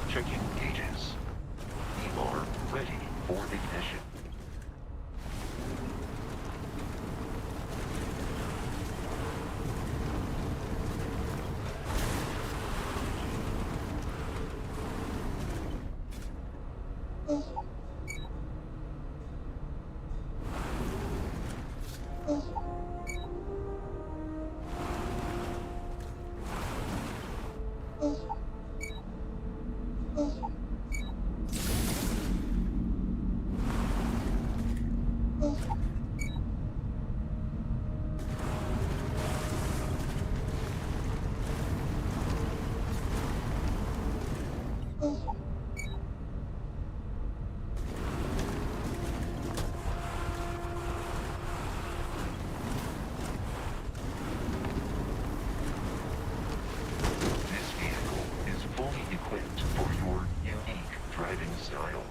Checking gauges. You are ready for ignition. This vehicle is fully equipped for your unique driving style.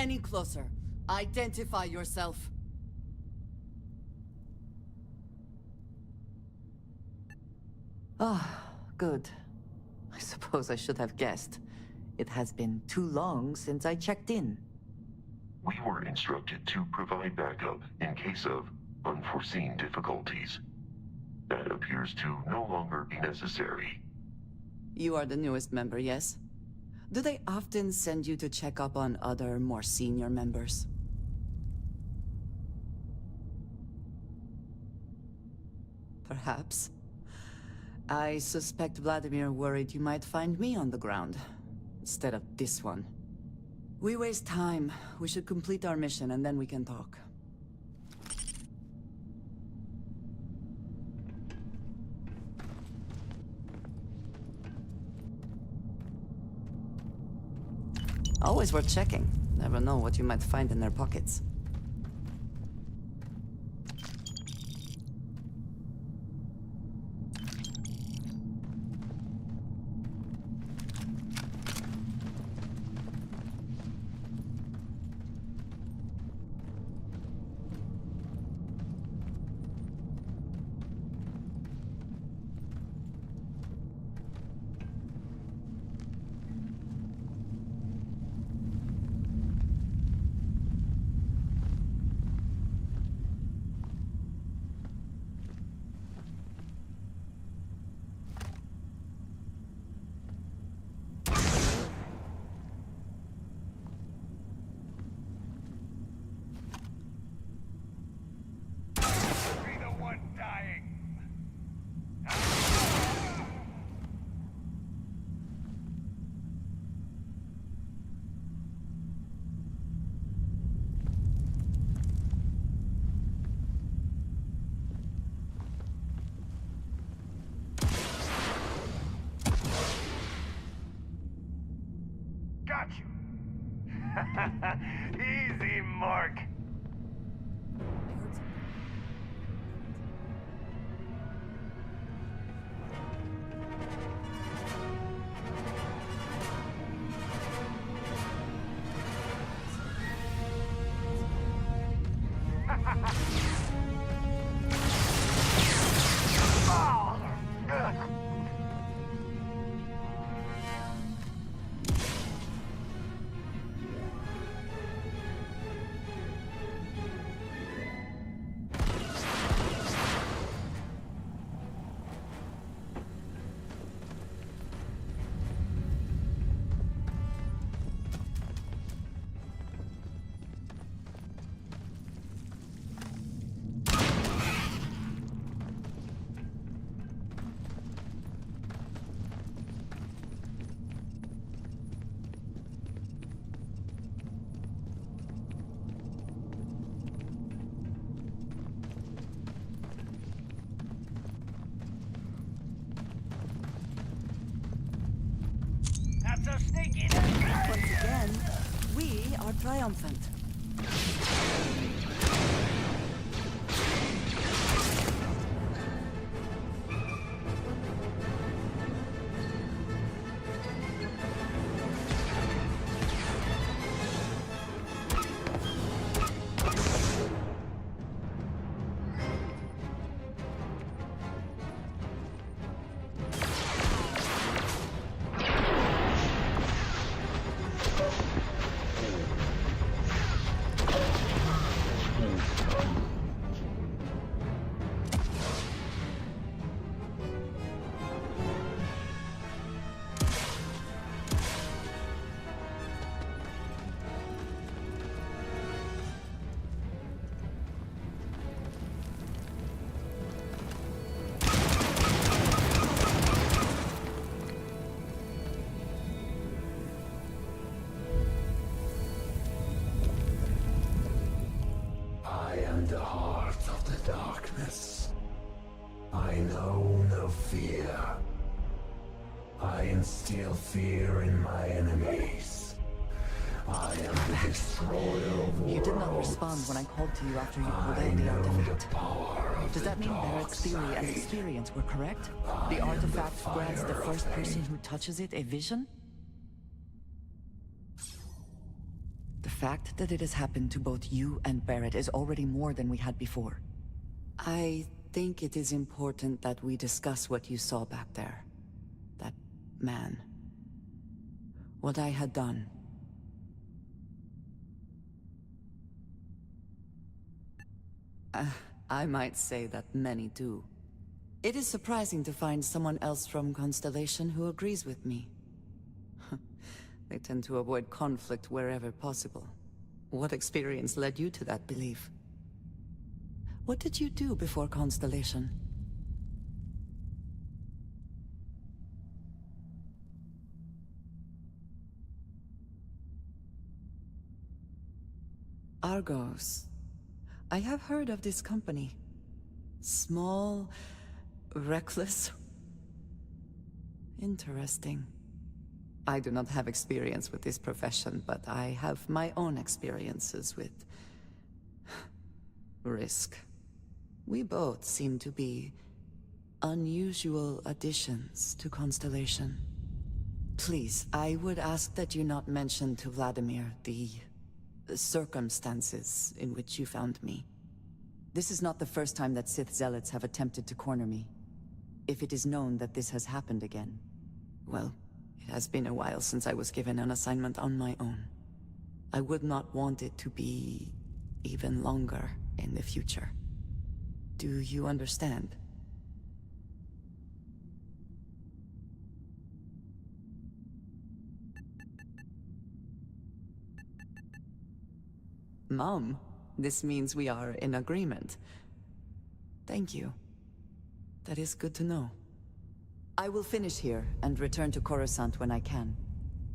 any closer. Identify yourself. Ah, good. I suppose I should have guessed. It has been too long since I checked in. We were instructed to provide backup in case of unforeseen difficulties. That appears to no longer be necessary. You are the newest member, yes? Do they often send you to check up on other, more senior members? Perhaps. I suspect Vladimir worried you might find me on the ground, instead of this one. We waste time. We should complete our mission and then we can talk. Always worth checking. Never know what you might find in their pockets. Got you. Easy, Mark. So sneaky. Once again, we are triumphant. The heart of the darkness. I know no fear. I instill fear in my enemies. I am the destroyer of worlds. You did not respond when I called to you after you pulled I out the know artifact. the power of Does the that mean dark Barrett's theory and side. experience were correct? I The am artifact the grants the fire of first person fate. who touches it a vision? The fact that it has happened to both you and Barrett is already more than we had before. I think it is important that we discuss what you saw back there. That man. What I had done. I might say that many do. It is surprising to find someone else from Constellation who agrees with me. They tend to avoid conflict wherever possible. What experience led you to that belief? What did you do before Constellation? Argos. I have heard of this company. Small, reckless. Interesting. I do not have experience with this profession, but I have my own experiences with risk. We both seem to be unusual additions to Constellation. Please, I would ask that you not mention to Vladimir the circumstances in which you found me. This is not the first time that Sith Zealots have attempted to corner me. If it is known that this has happened again, well, it has been a while since I was given an assignment on my own. I would not want it to be even longer in the future. Do you understand? Mom, this means we are in agreement. Thank you. That is good to know. I will finish here and return to Coruscant when I can.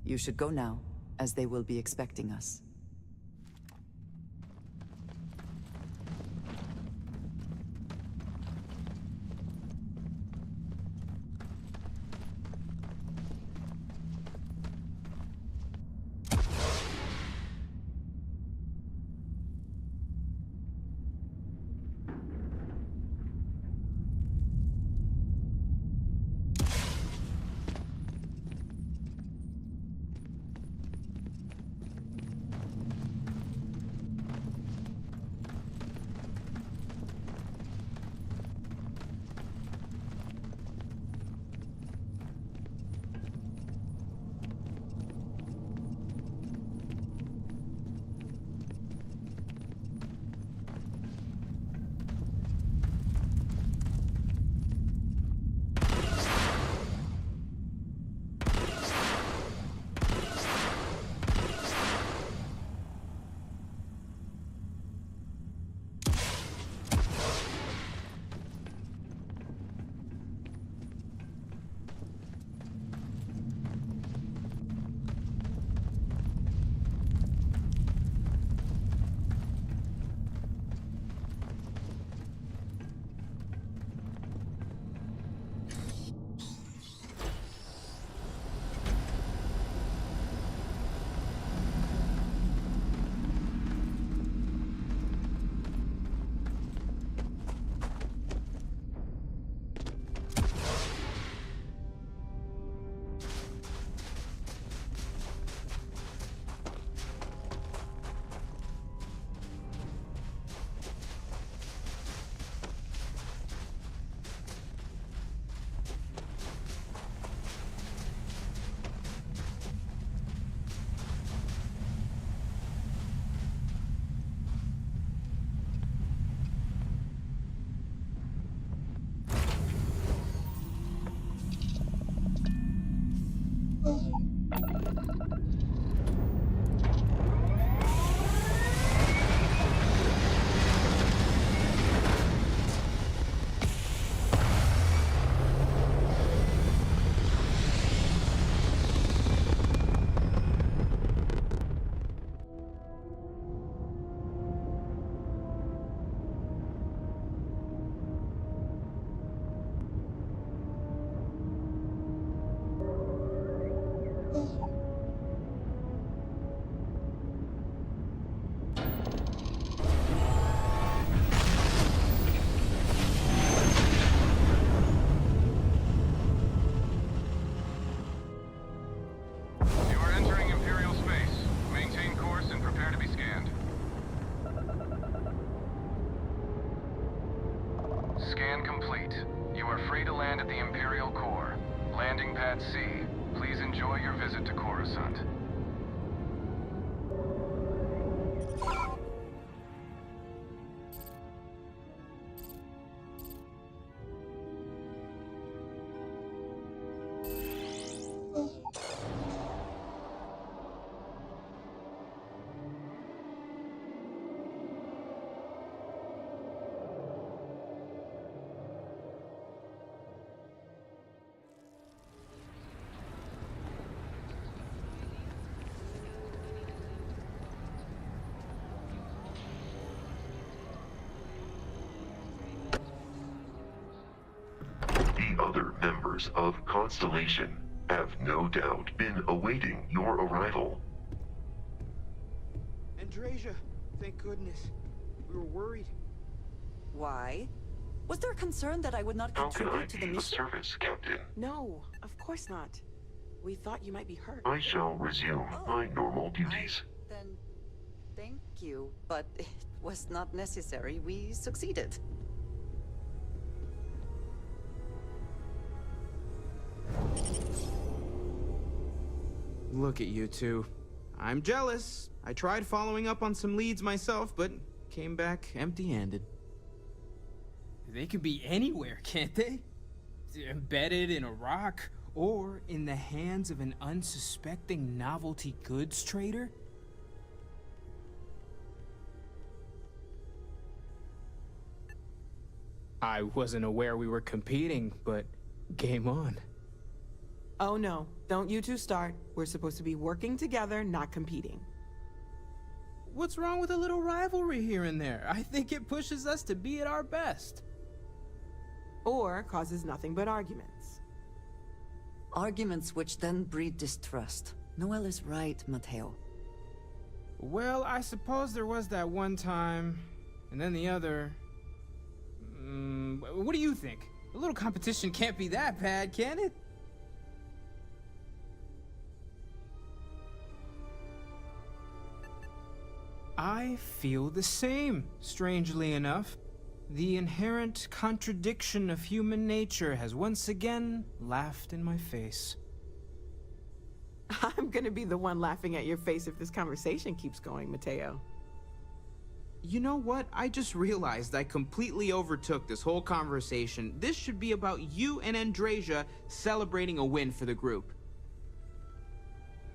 You should go now, as they will be expecting us. Scan complete. You are free to land at the Imperial Core. Landing pad C. Please enjoy your visit to Coruscant. The other members of Constellation have no doubt been awaiting your arrival. Andreja, thank goodness. We were worried. Why? Was there concern that I would not How can I contribute to the be of mission? service, Captain? No, of course not. We thought you might be hurt. I shall resume my normal duties. Then, thank you, but it was not necessary. We succeeded. Look at you two. I'm jealous. I tried following up on some leads myself, but came back empty-handed. They could be anywhere, can't they? Embedded in a rock, or in the hands of an unsuspecting novelty goods trader? I wasn't aware we were competing, but game on. Oh no, don't you two start. We're supposed to be working together, not competing. What's wrong with a little rivalry here and there? I think it pushes us to be at our best. Or causes nothing but arguments. Arguments which then breed distrust. Noel is right, Mateo. Well, I suppose there was that one time, and then the other. What do you think? A little competition can't be that bad, can it? I feel the same, strangely enough. The inherent contradiction of human nature has once again laughed in my face. I'm gonna be the one laughing at your face if this conversation keeps going, Mateo. You know what? I just realized I completely overtook this whole conversation. This should be about you and Andreja celebrating a win for the group.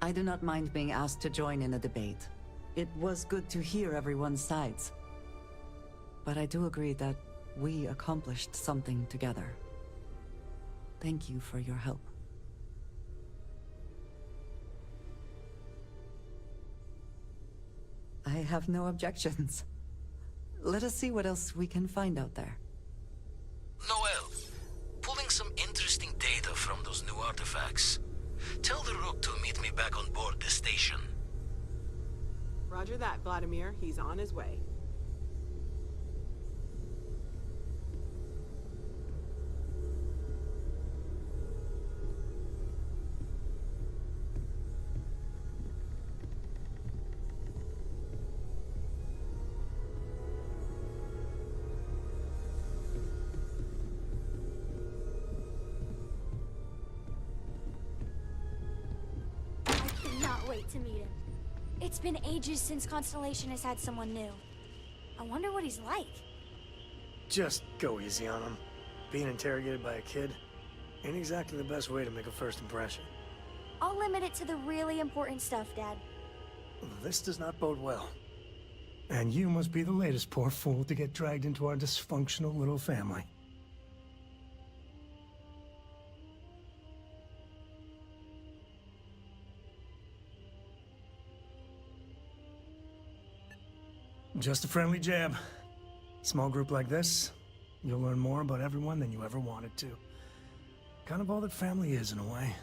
I do not mind being asked to join in a debate. It was good to hear everyone's sides. But I do agree that we accomplished something together. Thank you for your help. I have no objections. Let us see what else we can find out there. Noel, pulling some interesting data from those new artifacts. Tell the Rook to meet me back on board the station. Roger that, Vladimir. He's on his way. I cannot wait to meet him. It's been ages since Constellation has had someone new. I wonder what he's like. Just go easy on him. Being interrogated by a kid ain't exactly the best way to make a first impression. I'll limit it to the really important stuff, Dad. This does not bode well. And you must be the latest poor fool to get dragged into our dysfunctional little family. Just a friendly jab. Small group like this, you'll learn more about everyone than you ever wanted to. Kind of all that family is, in a way.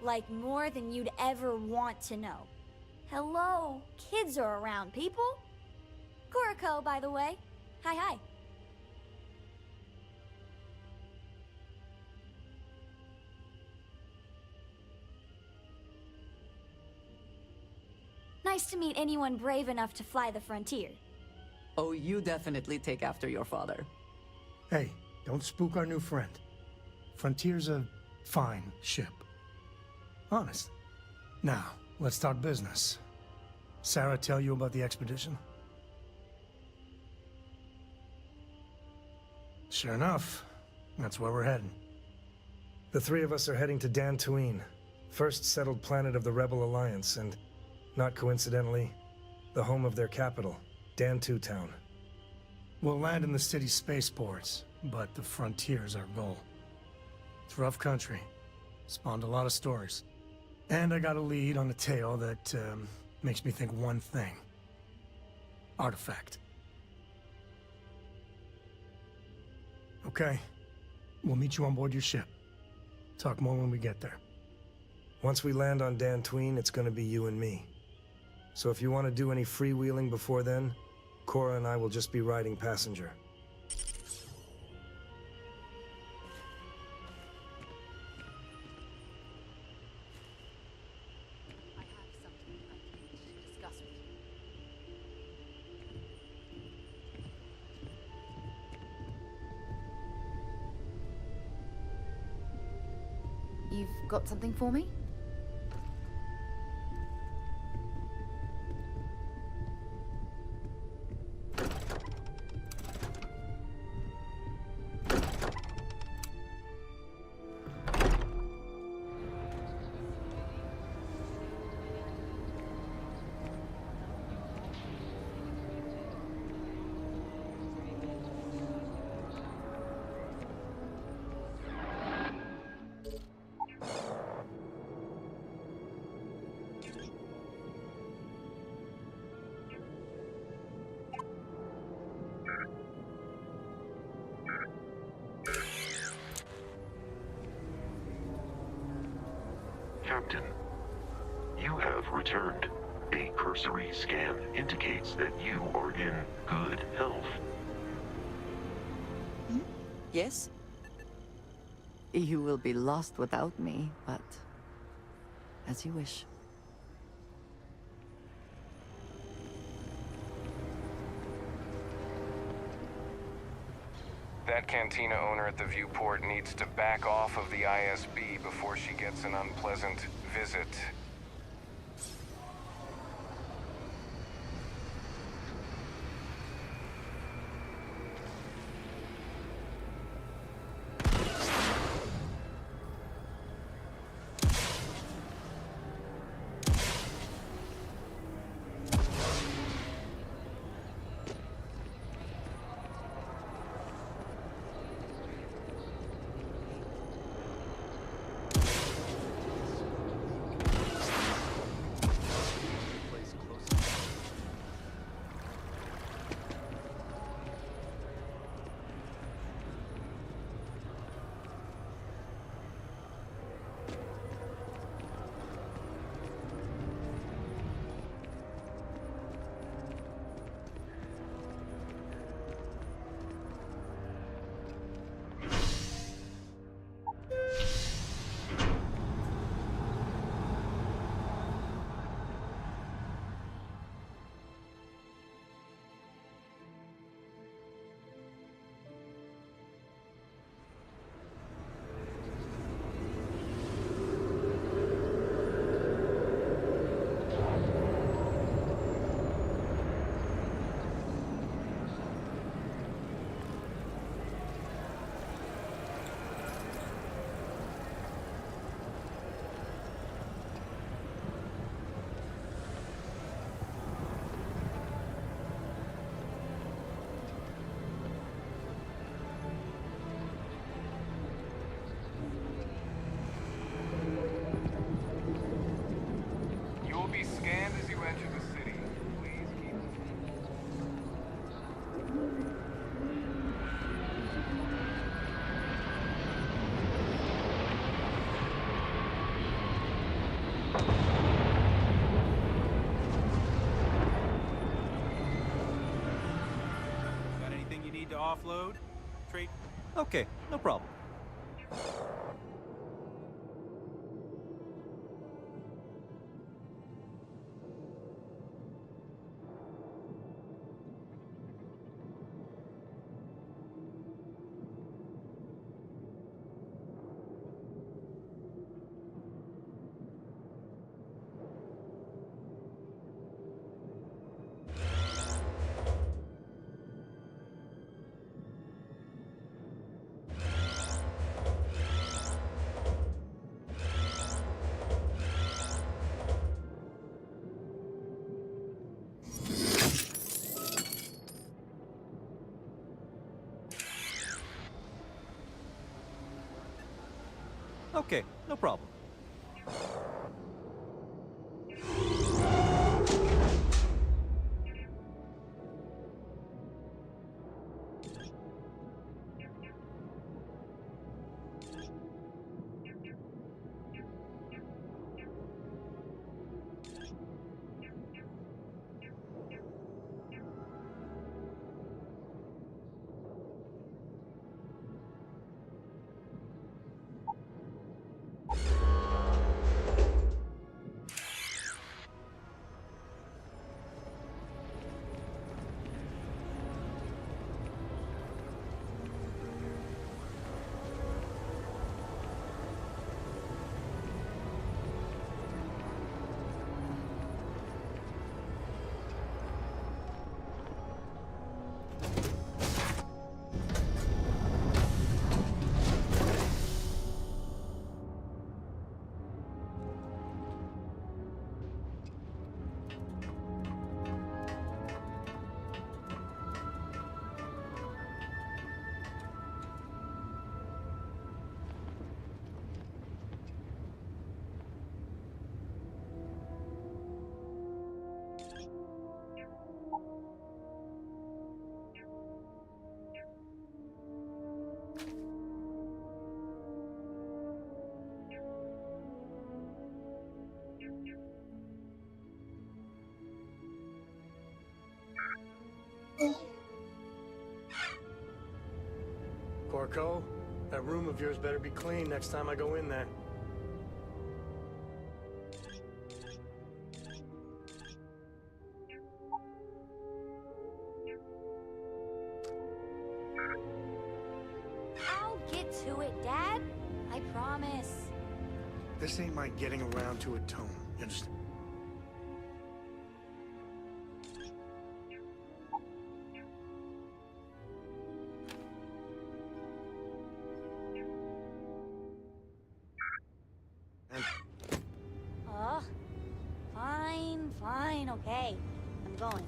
Like more than you'd ever want to know. Hello, kids are around, people. Kuriko, by the way. Hi, hi. Nice to meet anyone brave enough to fly the frontier. Oh, you definitely take after your father. Hey, don't spook our new friend. Frontier's a fine ship. Honest. Now, let's talk business. Sarah tell you about the expedition? Sure enough, that's where we're heading. The three of us are heading to Dantooine, first settled planet of the Rebel Alliance, and, not coincidentally, the home of their capital, Dantu Town. We'll land in the city's spaceports, but the frontier's our goal. It's rough country. Spawned a lot of stories. And I got a lead on a tale that, makes me think one thing. Artifact. Okay. We'll meet you on board your ship. Talk more when we get there. Once we land on Dantooine, it's gonna be you and me. So if you want to do any freewheeling before then, Cora and I will just be riding passenger. I have something I need to discuss with you. You've got something for me? Captain, you have returned. A cursory scan indicates that you are in good health. Yes? You will be lost without me, but as you wish. That cantina owner at the viewport needs to back off of the ISB before she gets an unpleasant visit. Be scanned as you enter the city. Please keep... Got anything you need to offload? Trade? Okay, no problem. Okay, no problem. Corco, that room of yours better be clean next time I go in there. I'll get to it, Dad. I promise. This ain't my getting around to it tone. You understand? Fine, okay. I'm going.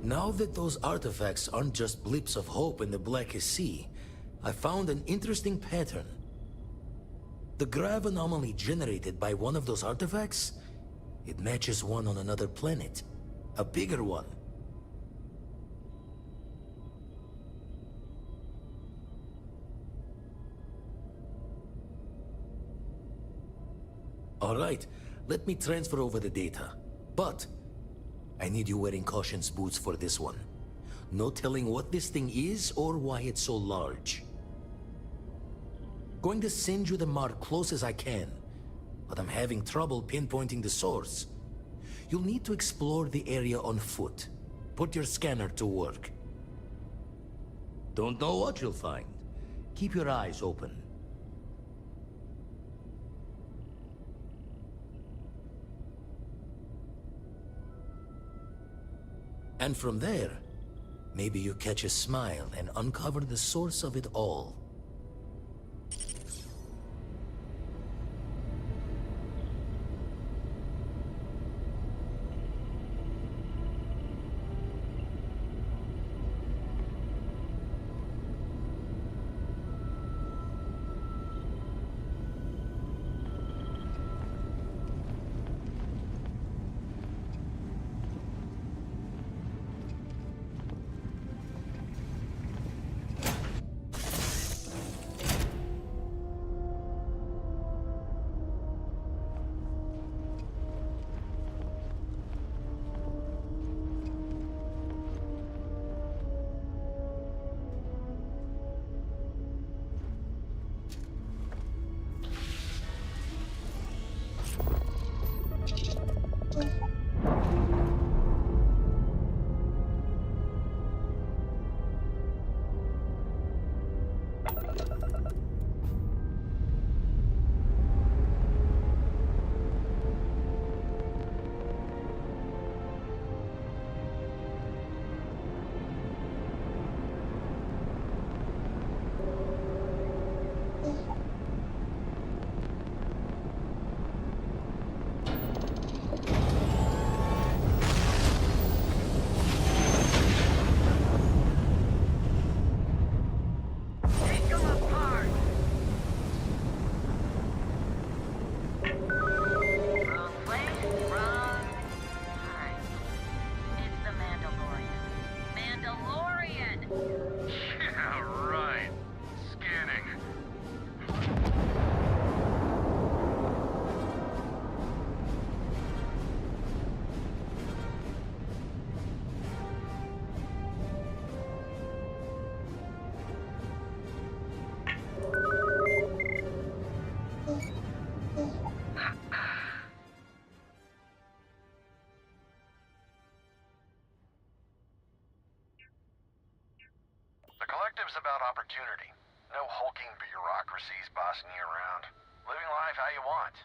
Now that those artifacts aren't just blips of hope in the Blackest Sea, I found an interesting pattern. The grav anomaly generated by one of those artifacts, it matches one on another planet. A bigger one. Alright, let me transfer over the data. But I need you wearing Caution's boots for this one. No telling what this thing is or why it's so large. Going to send you the mark close as I can, but I'm having trouble pinpointing the source. You'll need to explore the area on foot. Put your scanner to work. Don't know what you'll find. Keep your eyes open. And from there, maybe you catch a smile and uncover the source of it all. Collective's about opportunity. No hulking bureaucracies bossing you around. Living life how you want.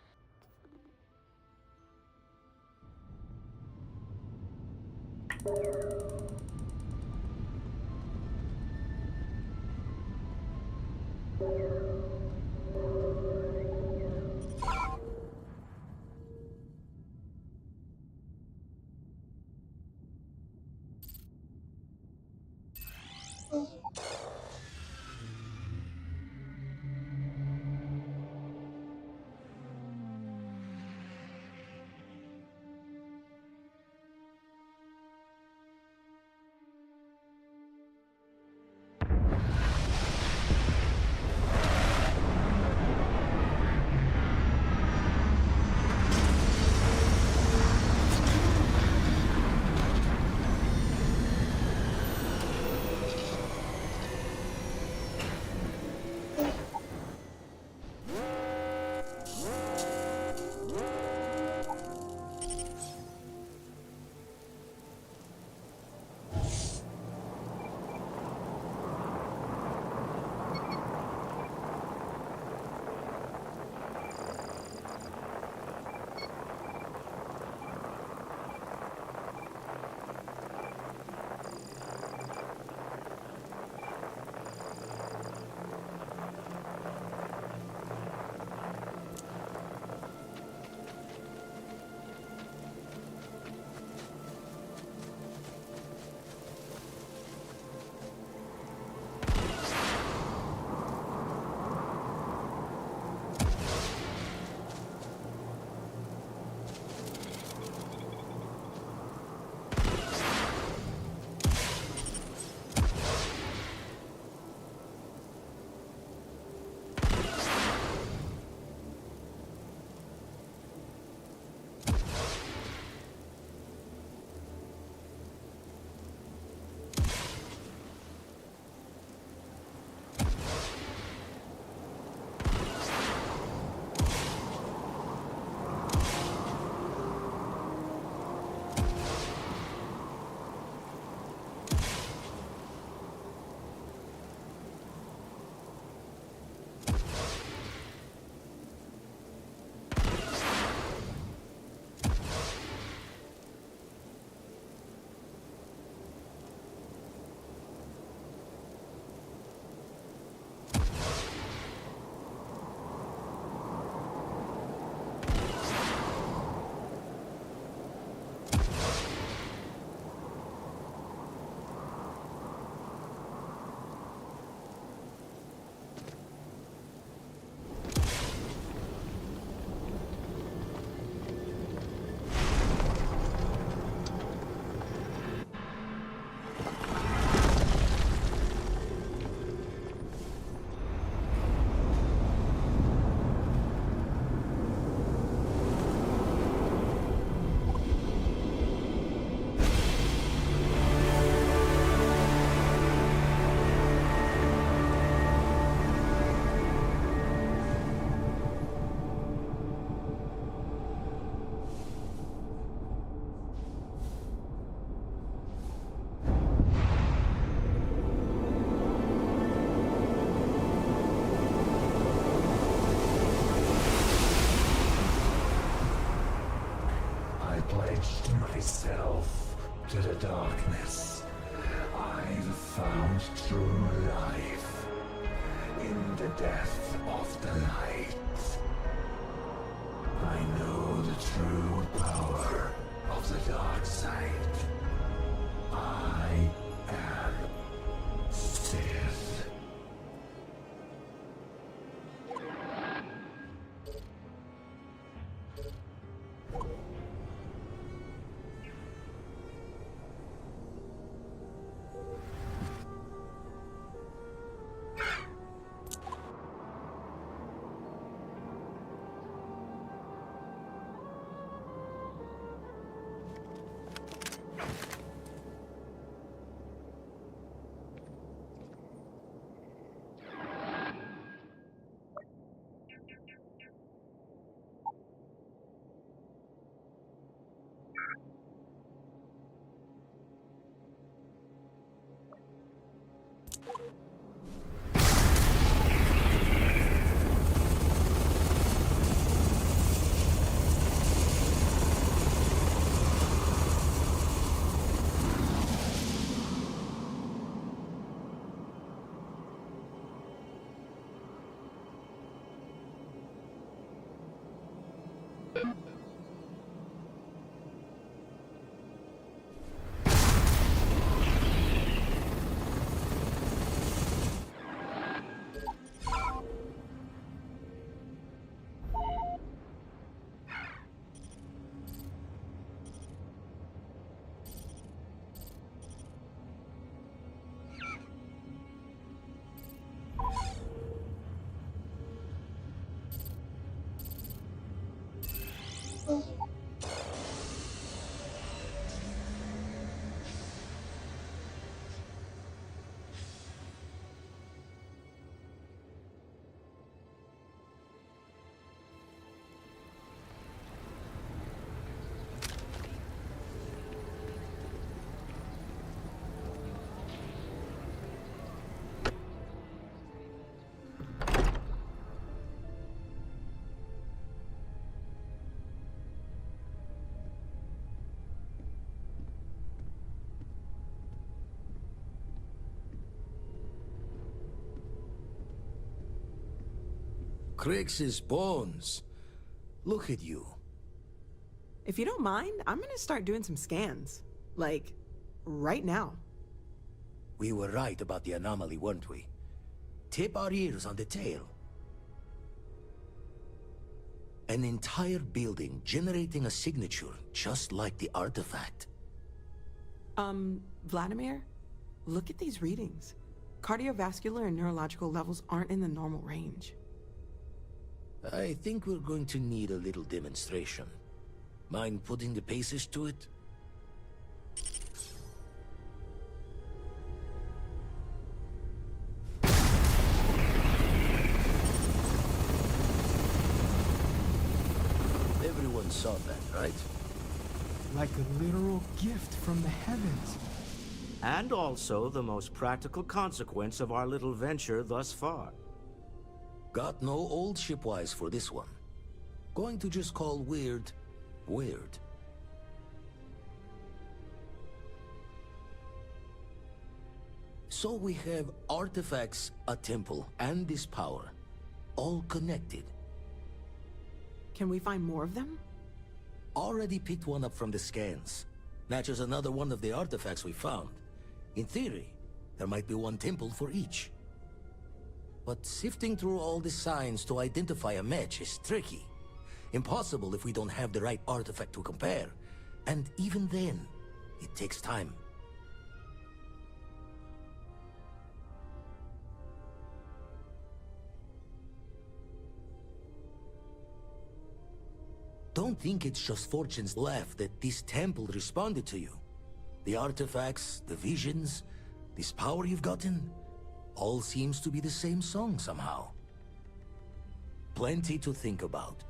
to the darkness. I've found true life in the death of the light. I know the true power of the dark side. I am Sith. Crix's bones. Look at you. If you don't mind, I'm gonna start doing some scans. Like, right now. We were right about the anomaly, weren't we? Tip our ears on the tale. An entire building generating a signature just like the artifact. Vladimir, look at these readings. Cardiovascular and neurological levels aren't in the normal range. I think we're going to need a little demonstration. Mind putting the paces to it? Everyone saw that, right? Like a literal gift from the heavens. And also the most practical consequence of our little venture thus far. Got no old shipwise for this one. Going to just call weird, weird. So we have artifacts, a temple, and this power. All connected. Can we find more of them? Already picked one up from the scans. Matches another one of the artifacts we found. In theory, there might be one temple for each. But sifting through all the signs to identify a match is tricky. Impossible if we don't have the right artifact to compare. And even then, it takes time. Don't think it's just fortunes left that this temple responded to you. The artifacts, the visions, this power you've gotten, all seems to be the same song somehow. Plenty to think about.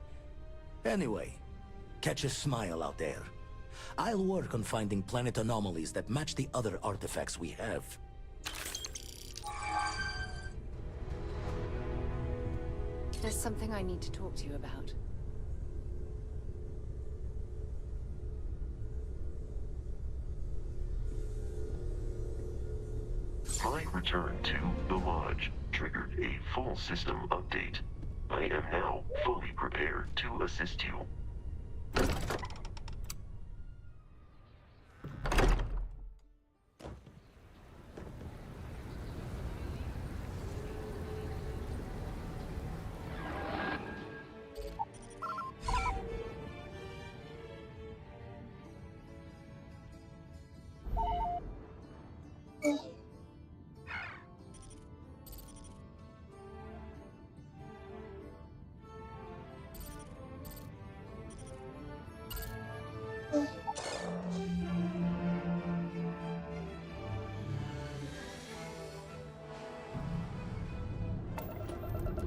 Anyway, catch a smile out there. I'll work on finding planet anomalies that match the other artifacts we have. There's something I need to talk to you about. My return to the Lodge triggered a full system update. I am now fully prepared to assist you.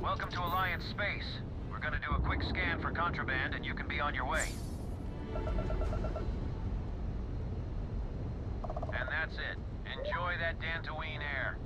Welcome to Alliance Space. We're gonna do a quick scan for contraband and you can be on your way. And that's it. Enjoy that Dantooine air.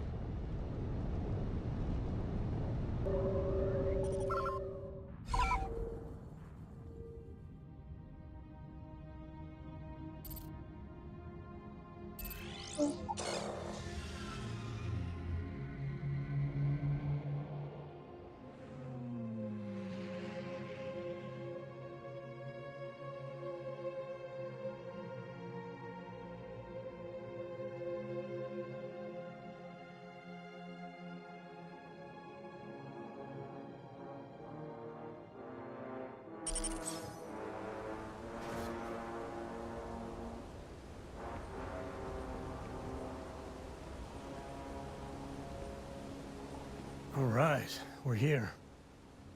All right, we're here.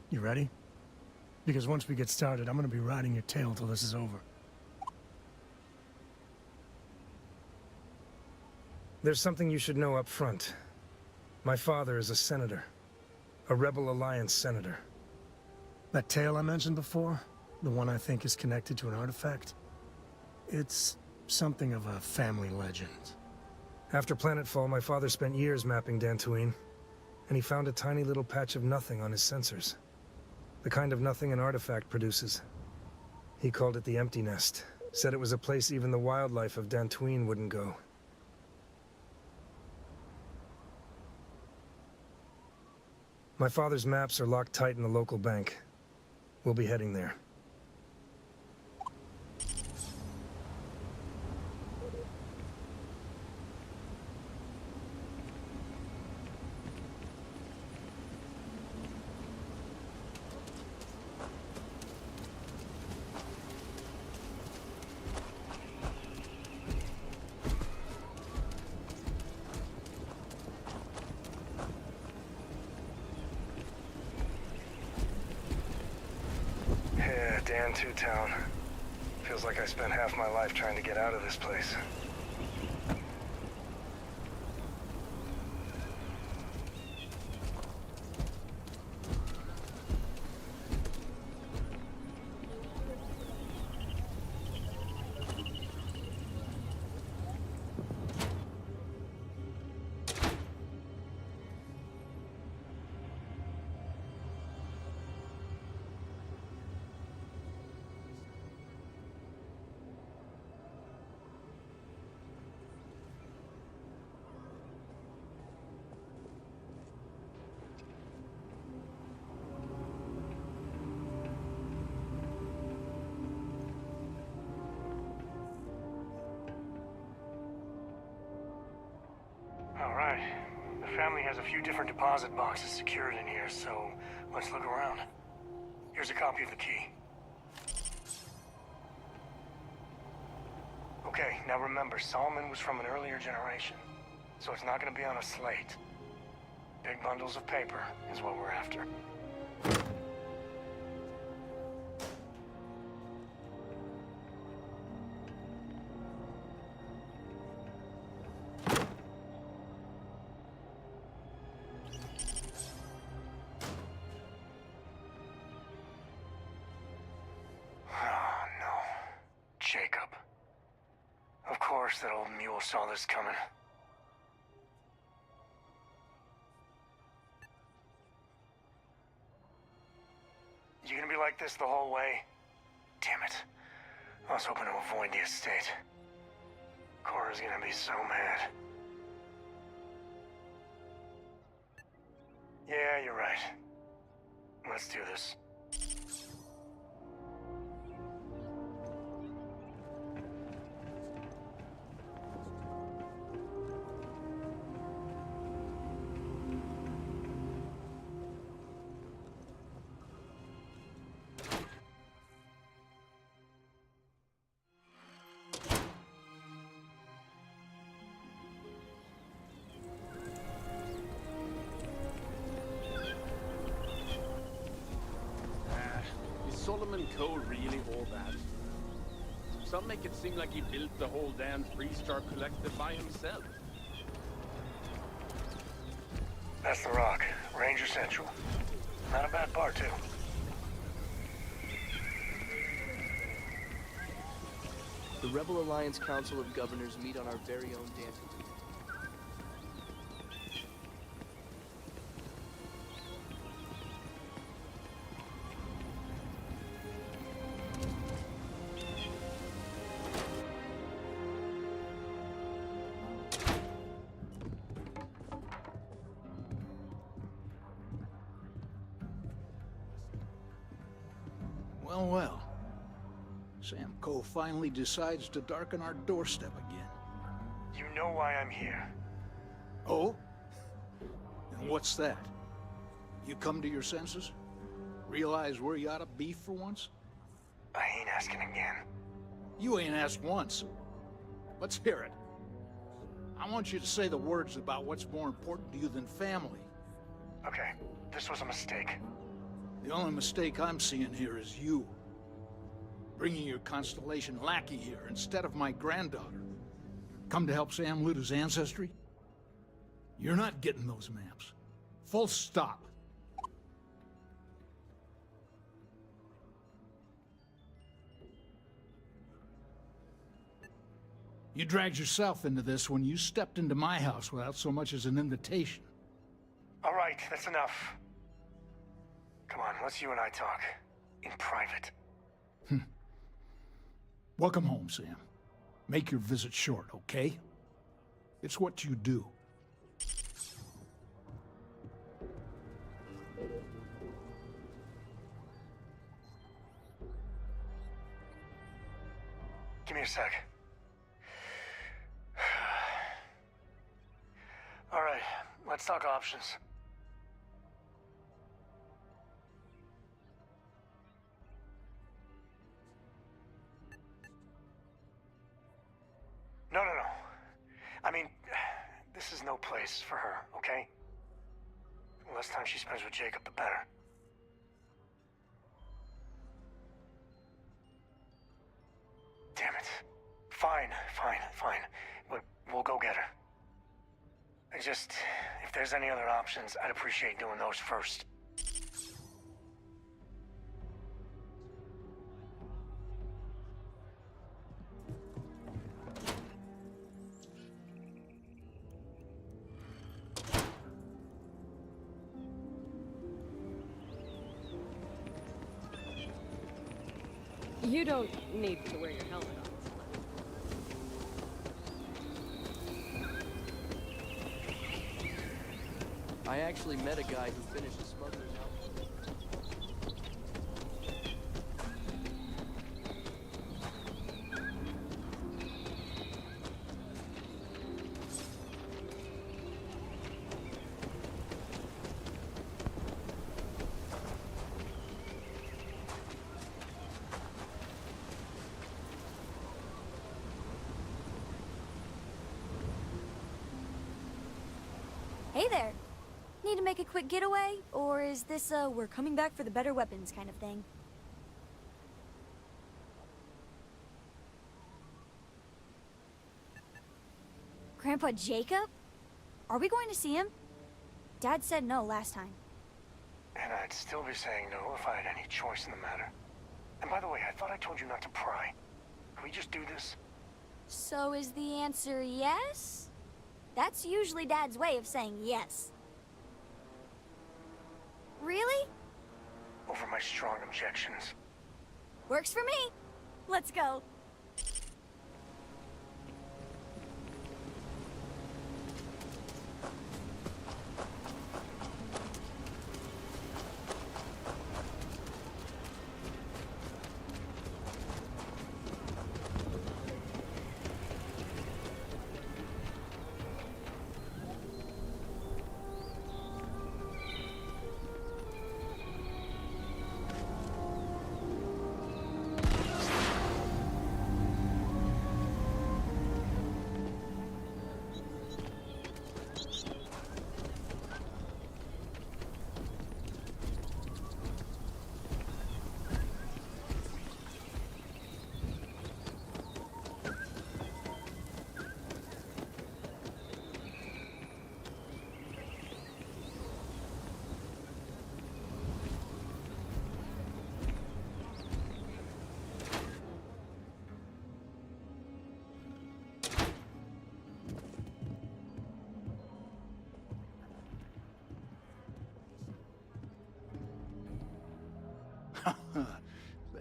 You ready? Because once we get started, I'm gonna be riding your tail till this is over. There's something you should know up front. My father is a senator. A Rebel Alliance senator. That tale I mentioned before, the one I think is connected to an artifact, it's something of a family legend. After Planetfall, my father spent years mapping Dantooine, and he found a tiny little patch of nothing on his sensors. The kind of nothing an artifact produces. He called it the Empty Nest. Said it was a place even the wildlife of Dantooine wouldn't go. My father's maps are locked tight in the local bank. We'll be heading there. Dantu Town. Feels like I spent half my life trying to get out of this place. All right. The family has a few different deposit boxes secured in here, so let's look around. Here's a copy of the key. Okay, now remember, Solomon was from an earlier generation, so it's not gonna be on a slate. Big bundles of paper is what we're after. Jacob. Of course that old mule saw this coming. You gonna be like this the whole way? Damn it. I was hoping to avoid the estate. Cora's gonna be so mad. Yeah, you're right. Let's do this. Is Solomon Cole really all that? Some make it seem like he built the whole damn Freestar Collective by himself. That's the Rock, Ranger Central. Not a bad bar, too. The Rebel Alliance Council of Governors meet on our very own Danton. Well, well. Sam Coe finally decides to darken our doorstep again. You know why I'm here. Oh? And what's that? You come to your senses? Realize where you ought to be for once? I ain't asking again. You ain't asked once. Let's hear it. I want you to say the words about what's more important to you than family. Okay, this was a mistake. The only mistake I'm seeing here is you. Bringing your Constellation lackey here instead of my granddaughter. Come to help Sam loot his ancestry? You're not getting those maps. Full stop. You dragged yourself into this when you stepped into my house without so much as an invitation. All right, that's enough. Come on, let's you and I talk. In private. Welcome home, Sam. Make your visit short, okay? It's what you do. Give me a sec. All right, let's talk options. No. I mean, this is no place for her, okay? The less time she spends with Jacob, the better. Damn it. Fine. We'll go get her. If there's any other options, I'd appreciate doing those first. You don't need to wear your helmet on. I actually met a guy who finished a smuggler's outfit. Hey there. Need to make a quick getaway? Or is this a we're coming back for the better weapons kind of thing? Grandpa Jacob? Are we going to see him? Dad said no last time. And I'd still be saying no if I had any choice in the matter. And by the way, I thought I told you not to pry. Can we just do this? So is the answer yes? That's usually Dad's way of saying yes. Really? Over my strong objections. Works for me. Let's go.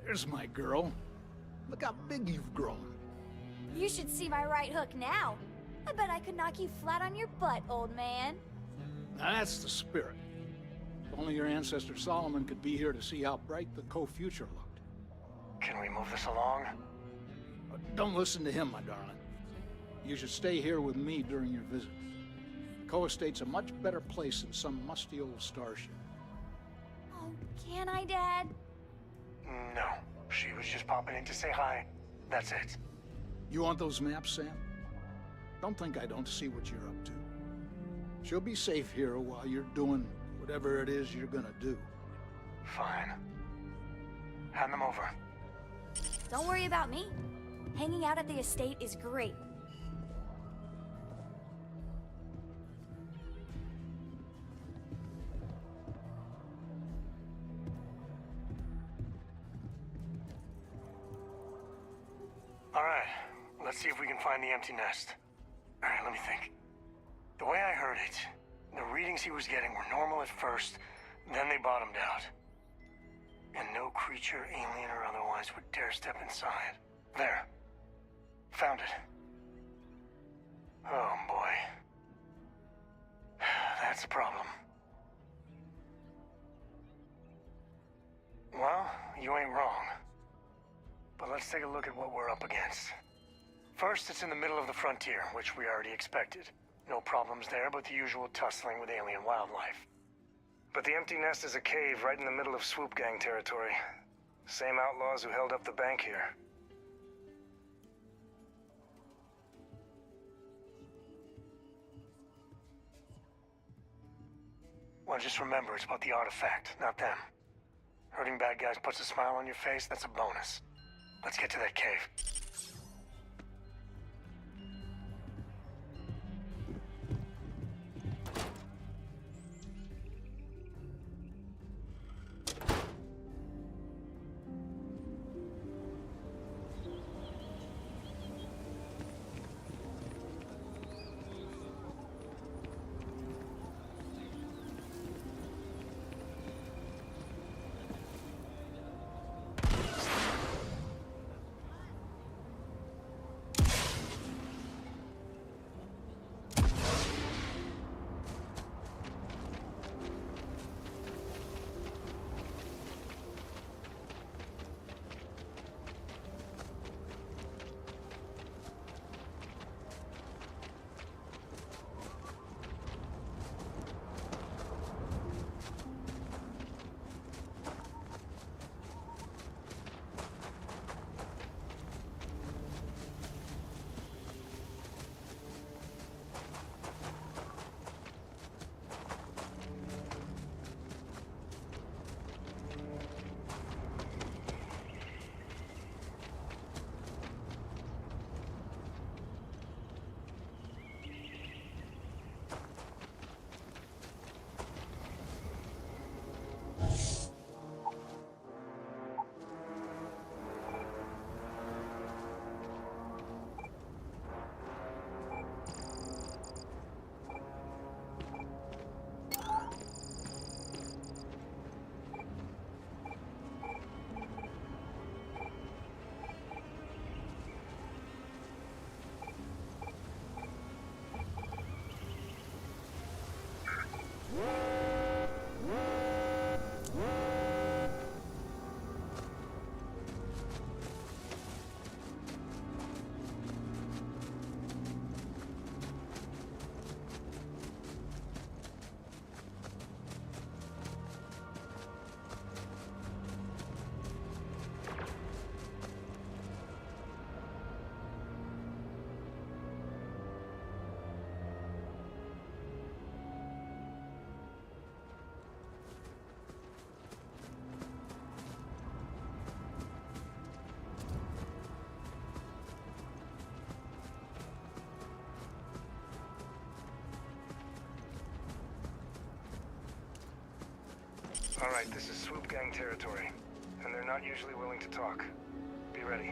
There's my girl. Look how big you've grown. You should see my right hook now. I bet I could knock you flat on your butt, old man. Now that's the spirit. If only your ancestor Solomon could be here to see how bright the Co-future looked. Can we move this along? Don't listen to him, my darling. You should stay here with me during your visit. Co-estate's a much better place than some musty old starship. Oh, can I, Dad? No. She was just popping in to say hi. That's it. You want those maps, Sam? Don't think I don't see what you're up to. She'll be safe here while you're doing whatever it is you're gonna do. Fine. Hand them over. Don't worry about me. Hanging out at the estate is great. All right. Let's see if we can find the empty nest. All right, let me think. The way I heard it, the readings he was getting were normal at first, then they bottomed out. And no creature, alien or otherwise, would dare step inside. There. Found it. Oh, boy. That's a problem. Well, you ain't wrong. But let's take a look at what we're up against. First, it's in the middle of the frontier, which we already expected. No problems there, but the usual tussling with alien wildlife. But the empty nest is a cave right in the middle of Swoop Gang territory. Same outlaws who held up the bank here. Well, just remember, it's about the artifact, not them. Hurting bad guys puts a smile on your face, that's a bonus. Let's get to that cave. All right, this is Swoop Gang territory, and they're not usually willing to talk. Be ready.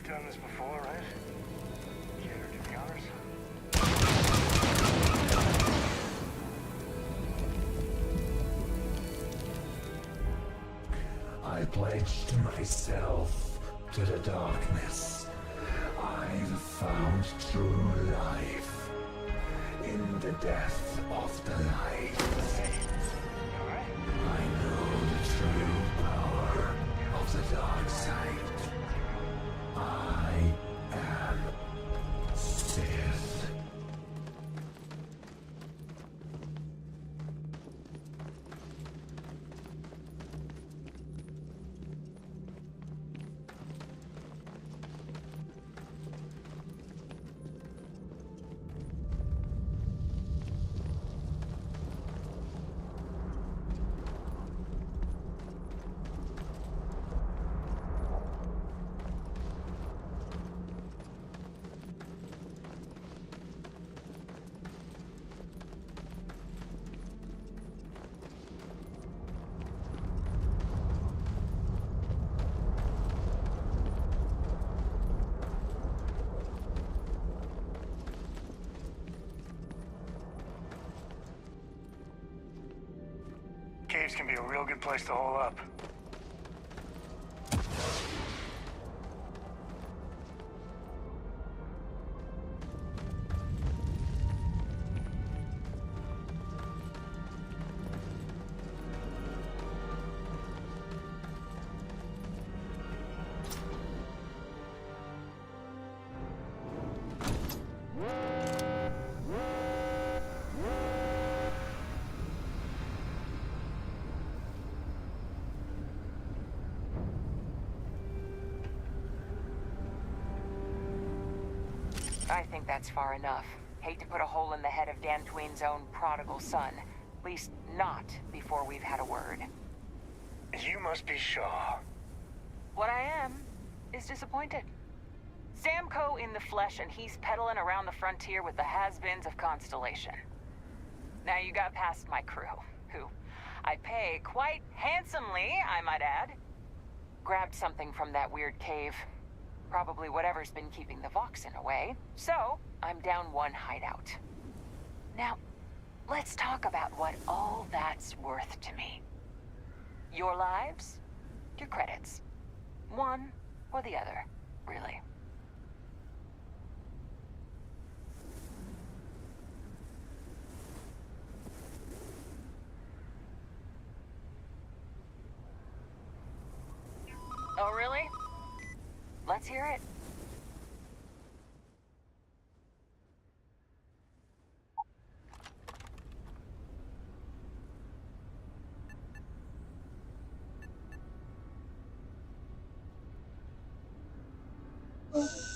done this before, right? Care to do the honors? I pledged myself to the darkness. I've found true life in the death of the light. I know the true power of the dark side. I am Sith. Caves can be a real good place to hole up. I think that's far enough. Hate to put a hole in the head of Dantooine's own prodigal son. At least not before we've had a word. You must be Shaw. What I am is disappointed. Samco in the flesh, and he's peddling around the frontier with the has-beens of Constellation. Now you got past my crew, who I pay quite handsomely, I might add. Grabbed something from that weird cave. Probably whatever's been keeping the Voxen away. So, I'm down one hideout. Now, let's talk about what all that's worth to me. Your lives, your credits. One or the other, really. Oh, really? Let's hear it.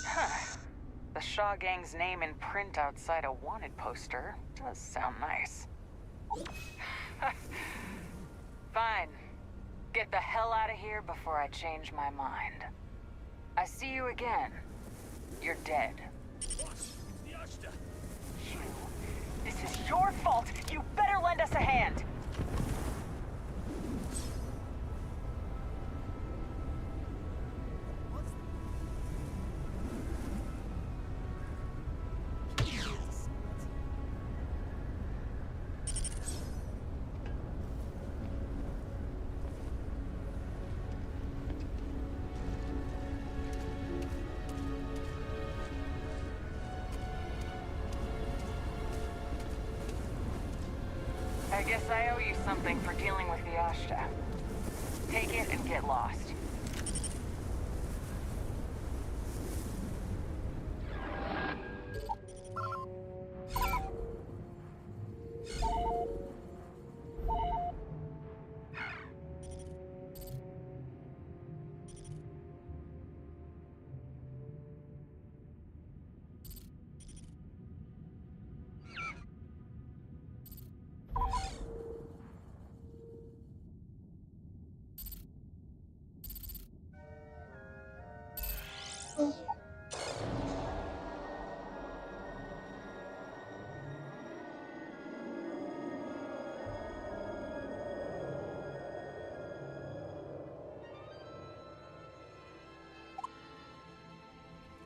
Huh. The Shaw Gang's name in print outside a wanted poster does sound nice. Fine. Get the hell out of here before I change my mind. I see you again. You're dead. You. This is your fault. You better lend us a hand. I guess I owe you something for dealing with the Ashta. Take it and get lost.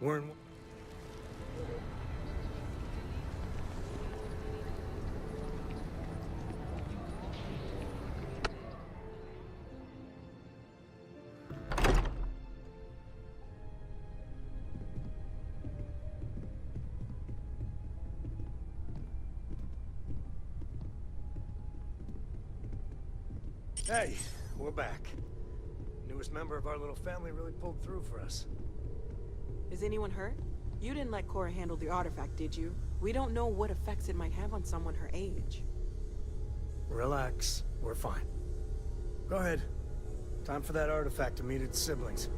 We're in... Hey, we're back. Newest member of our little family really pulled through for us. Is anyone hurt? You didn't let Cora handle the artifact, did you? We don't know what effects it might have on someone her age. Relax. We're fine. Go ahead. Time for that artifact to meet its siblings.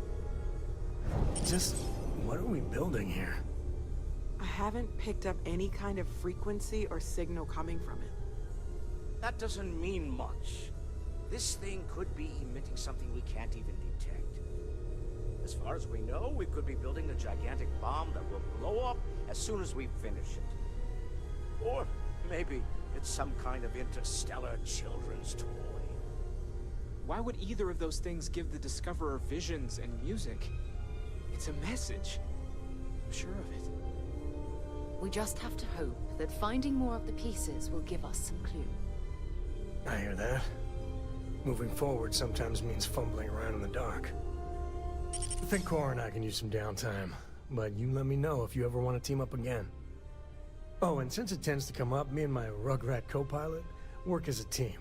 Just, what are we building here? I haven't picked up any kind of frequency or signal coming from it. That doesn't mean much. This thing could be emitting something we can't even detect. As far as we know, we could be building a gigantic bomb that will blow up as soon as we finish it. Or maybe it's some kind of interstellar children's toy. Why would either of those things give the Discoverer visions and music? It's a message. I'm sure of it. We just have to hope that finding more of the pieces will give us some clue. I hear that. Moving forward sometimes means fumbling around in the dark. I think Cora and I can use some downtime, but you let me know if you ever want to team up again. Oh, and since it tends to come up, me and my Rugrat co-pilot work as a team.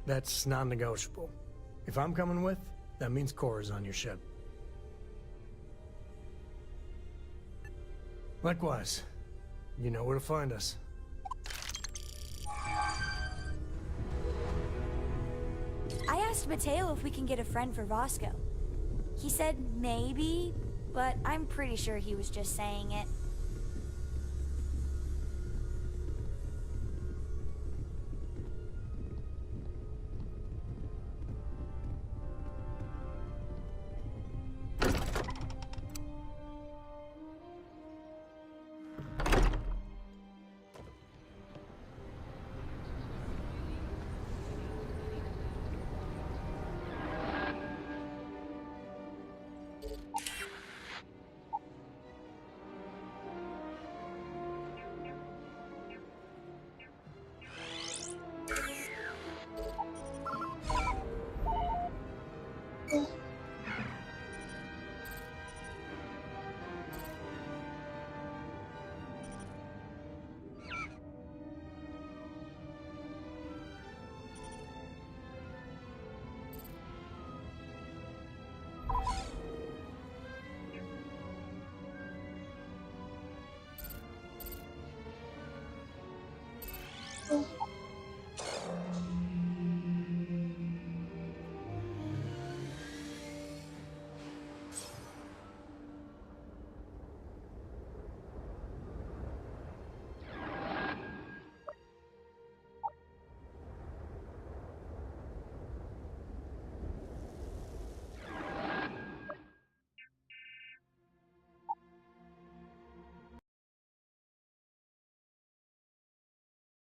That's non-negotiable. If I'm coming with, that means Cora's on your ship. Likewise, you know where to find us. I asked Mateo if we can get a friend for Vasco. He said maybe, but I'm pretty sure he was just saying it.